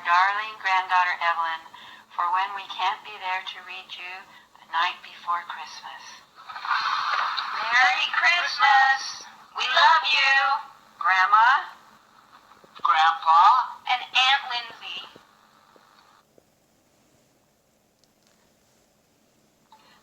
darling granddaughter Evelyn, for when we can't be there to read you the night before Christmas. Merry Christmas! We love you! Grandma? Grandpa? And Aunt Lindsey.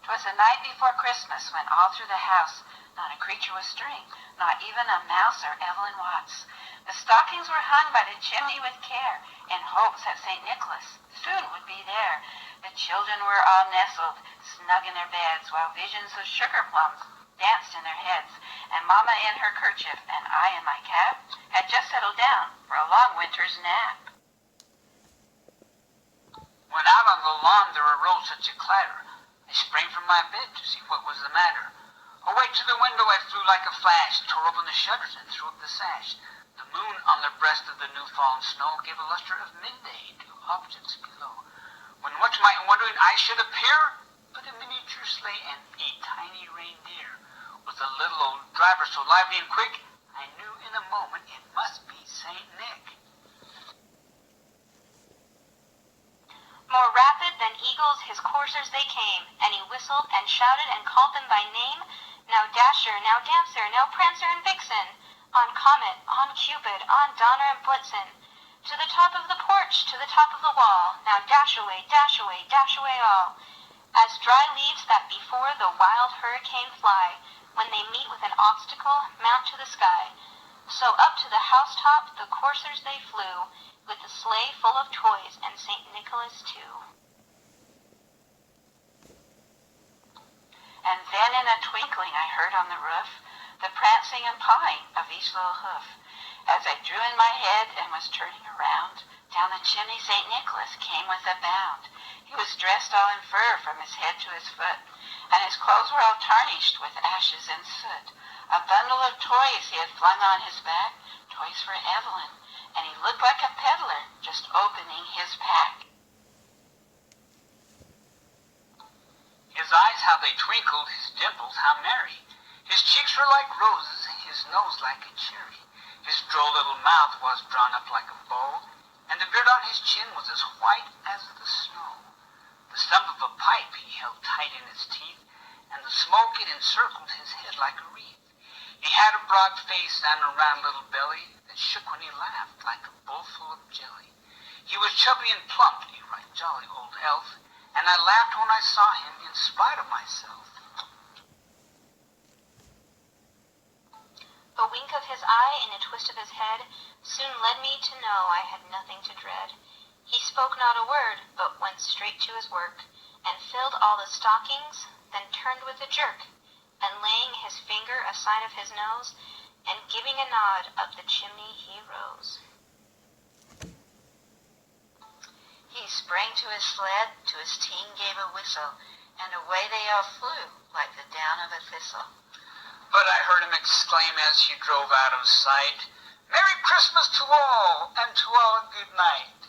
'Twas the night before Christmas when all through the house not a creature was stirring, not even a mouse or Evelyn Watts. The stockings were hung by the chimney with care, in hopes that St. Nicholas soon would be there. The children were all nestled, snug in their beds, while visions of sugar plums danced in their heads, and Mama in her kerchief and I in my cap had just settled down for a long winter's nap. When out on the lawn there arose such a clatter, I sprang from my bed to see what was the matter. Away to the window I flew like a flash, tore open the shutters and threw up the sash. The moon on the breast of the new-fallen snow gave a luster of midday to objects below. When much my wondering I should appear, but a miniature sleigh and a tiny reindeer, with a little old driver so lively and quick, I knew in a moment it must be St. Nick. More rapid than eagles his coursers they came, and he whistled and shouted and called them by name. Now Dasher, now Dancer, now Prancer and Vixen, on Comet, on Cupid, on Donner and Blitzen, to the top of the porch, to the top of the wall, now dash away all, as dry leaves that before the wild hurricane fly, when they meet with an obstacle, mount to the sky. So up to the housetop the coursers they flew, with the sleigh full of toys and St. Nicholas too. And then in a twinkling I heard on the roof the prancing and pawing of each little hoof. As I drew in my head and was turning around, down the chimney St. Nicholas came with a bound. He was dressed all in fur from his head to his foot, and his clothes were all tarnished with ashes and soot. A bundle of toys he had flung on his back, toys for Evelyn, and he looked like a peddler just opening his pack. His eyes how they twinkled, his dimples how merry. His cheeks were like roses, his nose like a cherry. His droll little mouth was drawn up like a bow, and the beard on his chin was as white as the snow. The stump of a pipe he held tight in his teeth, and the smoke it encircled his head like a wreath. He had a broad face and a round little belly that shook when he laughed like a bowl full of jelly. He was chubby and plump, a right jolly old elf, and I laughed when I saw him in spite of myself. A wink of his eye and a twist of his head soon led me to know I had nothing to dread. He spoke not a word, but went straight to his work, and filled all the stockings, then turned with a jerk, and laying his finger aside of his nose, and giving a nod, up the chimney he rose. He sprang to his sled, to his team gave a whistle, and away they all flew like the down of a thistle. But I heard him exclaim as he drove out of sight, "Merry Christmas to all, and to all a good night."